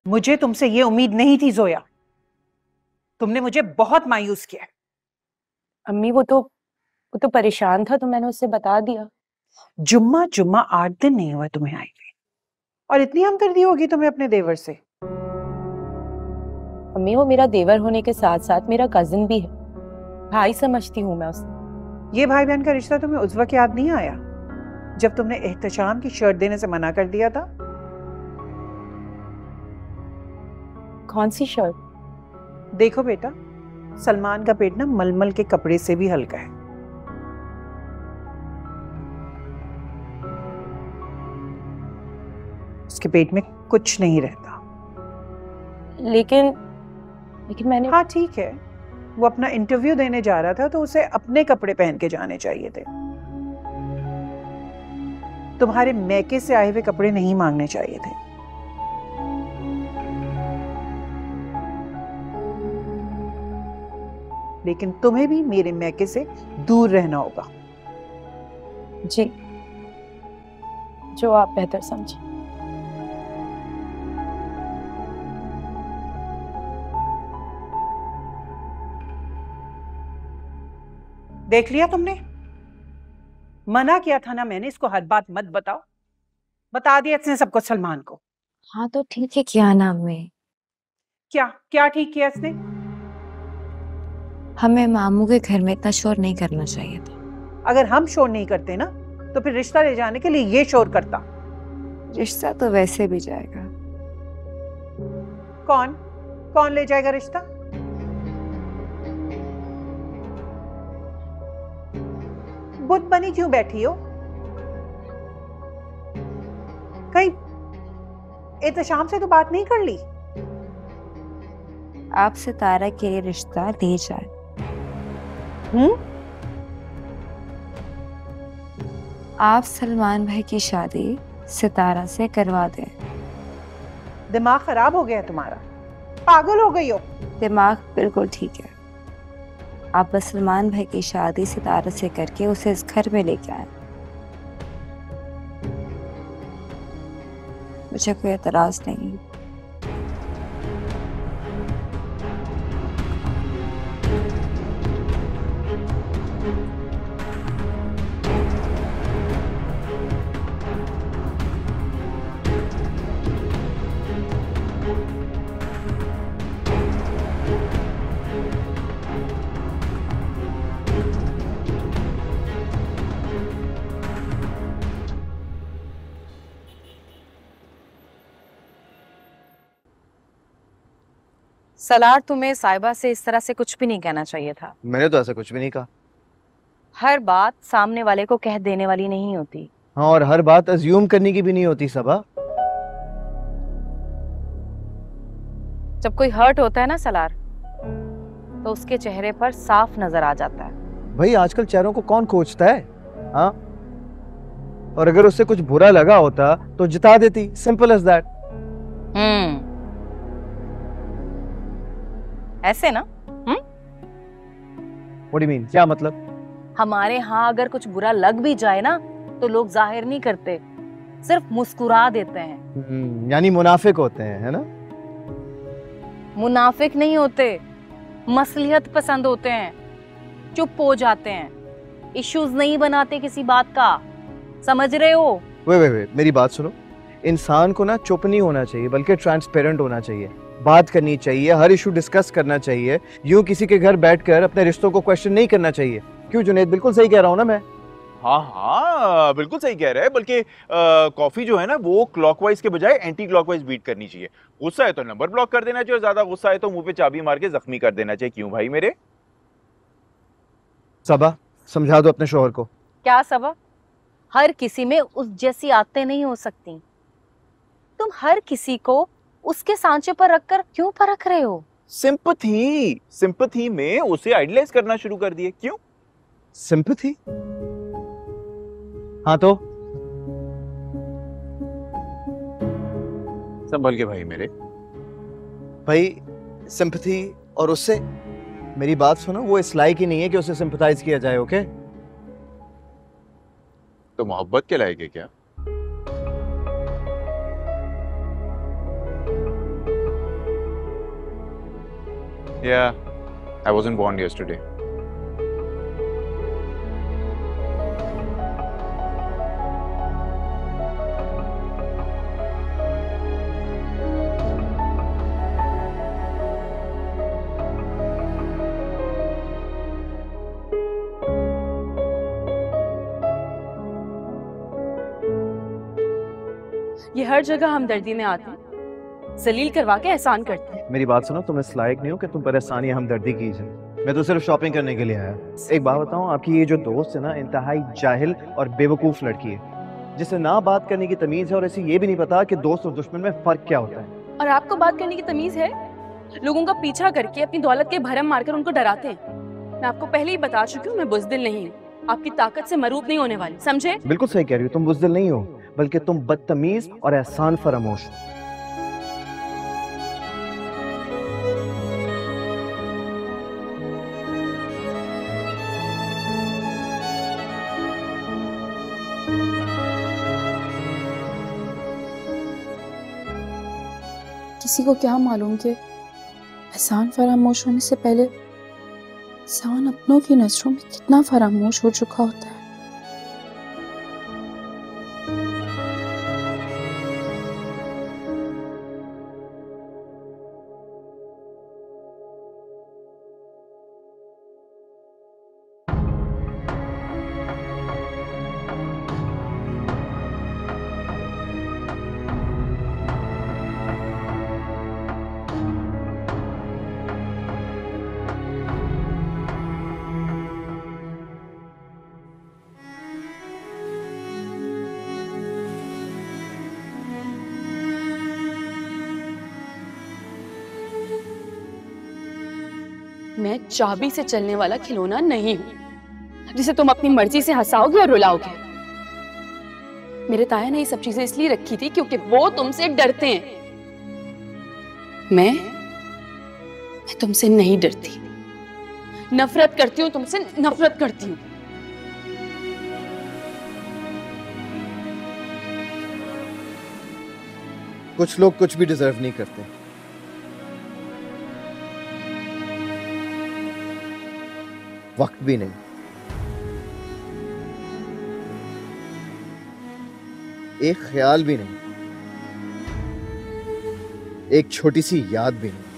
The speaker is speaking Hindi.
मुझे तुमसे ये उम्मीद नहीं थी जोया। तुमने मुझे बहुत मायूस किया। अम्मी वो तो परेशान था तो मैंने उससे बता दिया। जुम्मा जुम्मा 8 दिन नहीं हुआ तुम्हें आए हुए और इतनी हमदर्दी होगी तुम्हें अपने देवर से। अम्मी वो मेरा देवर होने के साथ साथ मेरा कजिन भी है, भाई समझती हूँ मैं उसे। ये भाई बहन का रिश्ता तुम्हें उस वक्त याद नहीं आया जब तुमने एहतशाम की शर्ट देने से मना कर दिया था? कौन सी शर्ट? देखो बेटा, सलमान का पेट ना मलमल के कपड़े से भी हल्का है। उसके पेट में कुछ नहीं रहता। लेकिन मैंने हाँ ठीक है, वो अपना इंटरव्यू देने जा रहा था तो उसे अपने कपड़े पहन के जाने चाहिए थे। तुम्हारे मैके से आए हुए कपड़े नहीं मांगने चाहिए थे। लेकिन तुम्हें भी मेरे मैके से दूर रहना होगा। जी, जो आप बेहतर समझे। देख लिया तुमने? मना किया था ना मैंने, इसको हर बात मत बताओ। बता दिया इसने सबको सलमान को। हाँ तो ठीक है, क्या नाम में क्या क्या ठीक किया इसने? हमें मामू के घर में इतना शोर नहीं करना चाहिए था। अगर हम शोर नहीं करते ना तो फिर रिश्ता ले जाने के लिए ये शोर करता। रिश्ता तो वैसे भी जाएगा। कौन कौन ले जाएगा रिश्ता? बुत बनी क्यों बैठी हो? कहीं एहतशाम से तो बात नहीं कर ली? आप सितारा के लिए रिश्ता ले जाए। आप सलमान भाई की शादी सितारा से करवा दें। दिमाग खराब हो गया है तुम्हारा? पागल हो गई हो? दिमाग बिल्कुल ठीक है। आप बस सलमान भाई की शादी सितारा से करके उसे इस घर में लेके आए। मुझे कोई एतराज नहीं। सलार, तुम्हें साहिबा से इस तरह से कुछ भी नहीं कहना चाहिए था। मैंने तो ऐसा कुछ भी नहीं कहा। हर बात सामने वाले को कह देने वाली नहीं होती। हाँ, और हर बात अज्यूम करने की भी नहीं होती सबा। जब कोई हर्ट होता है ना सलार, तो उसके चेहरे पर साफ नजर आ जाता है। भाई आजकल चेहरों को कौन खोजता है? हाँ, और अगर उससे कुछ बुरा लगा होता तो जिता देती। Simple as that. ऐसे ना। What do you mean? क्या मतलब? हमारे यहाँ अगर कुछ बुरा लग भी जाए ना तो लोग जाहिर नहीं करते, सिर्फ मुस्कुरा देते हैं। यानी मुनाफिक होते हैं, है ना? मुनाफिक नहीं होते, मसलिहत पसंद होते हैं। चुप हो जाते हैं, इश्यूज नहीं बनाते किसी बात का। समझ रहे हो? वे मेरी बात सुनो। इंसान को ना चुप नहीं होना चाहिए बल्कि ट्रांसपेरेंट होना चाहिए। बात करनी चाहिए, हर इशू डिस्कस करना चाहिए। यूं किसी के घर बैठकर अपने रिश्तों को क्वेश्चन नहीं करना चाहिए। क्यों जुनैद, बिल्कुल सही कह रहा हूं ना मैं? हाँ हाँ बिल्कुल सही कह रहे हैं। बल्कि कॉफी जो है ना वो क्लॉकवाइज के बजाय एंटी क्लॉकवाइज बीट करनी चाहिए। गुस्सा है तो नंबर ब्लॉक कर देना चाहिए, और ज्यादा गुस्सा है तो मुंह पे चाबी मार के जख्मी कर देना चाहिए। क्यों भाई मेरे? सबा, समझा दो अपने शोहर को। क्या सबब? हर किसी में उस जैसी आदतें नहीं हो सकती। तुम हर किसी को उसके सांचे पर रखकर क्यों परख रहे हो? सिंपैथी में उसे आइडियलाइज करना शुरू कर दिए। क्यों? सिंपैथी? हाँ तो संभल के भाई मेरे। भाई सिंपैथी और उससे, मेरी बात सुनो, वो इस लायक ही नहीं है कि उसे सिंपैथाइज किया जाए। ओके? तो मोहब्बत के लायक है क्या? Yeah, I wasn't born yesterday. ये हर जगह हमदर्दी में आते हैं, जलील करवा के एहसान करते हैं। मेरी बात सुनो, तुम इस लायक नहीं हो कि तुम परेशानी हमदर्दी कीजिए। मैं तो सिर्फ शॉपिंग करने के लिए आया। एक बात बताऊं, आपकी ये जो दोस्त है ना, इंतहाई जाहिल और बेवकूफ लड़की है, जिसे ना बात करने की तमीज है और इसे ये भी नहीं पता कि दोस्त और दुश्मन में फर्क क्या होता है। और आपको बात करने की तमीज है? लोगों का पीछा करके अपनी दौलत के भरम मारकर उनको डराते हैं। मैं आपको पहले ही बता चुकी हूँ, मैं बुज़दिल नहीं हूँ, आपकी ताकत से मरूब नहीं होने वाली, समझे? बिल्कुल सही कह रही हो, तुम बुज़दिल नहीं हो, बल्कि तुम बदतमीज और एहसान फरामोश हो। किसी को क्या मालूम कि एहसान फरामोश होने से पहले इंसान अपनों की नजरों में कितना फरामोश हो चुका होता है। मैं चाबी से चलने वाला खिलौना नहीं हूं जिसे तुम अपनी मर्जी से हंसाओगे और रुलाओगे। मेरे ताया ने ये सब चीजें इसलिए रखी थी क्योंकि वो तुमसे डरते हैं। मैं तुमसे नहीं डरती, नफरत करती हूँ तुमसे, नफरत करती हूँ। कुछ लोग कुछ भी डिजर्व नहीं करते। वक्त भी नहीं, एक ख्याल भी नहीं, एक छोटी सी याद भी नहीं।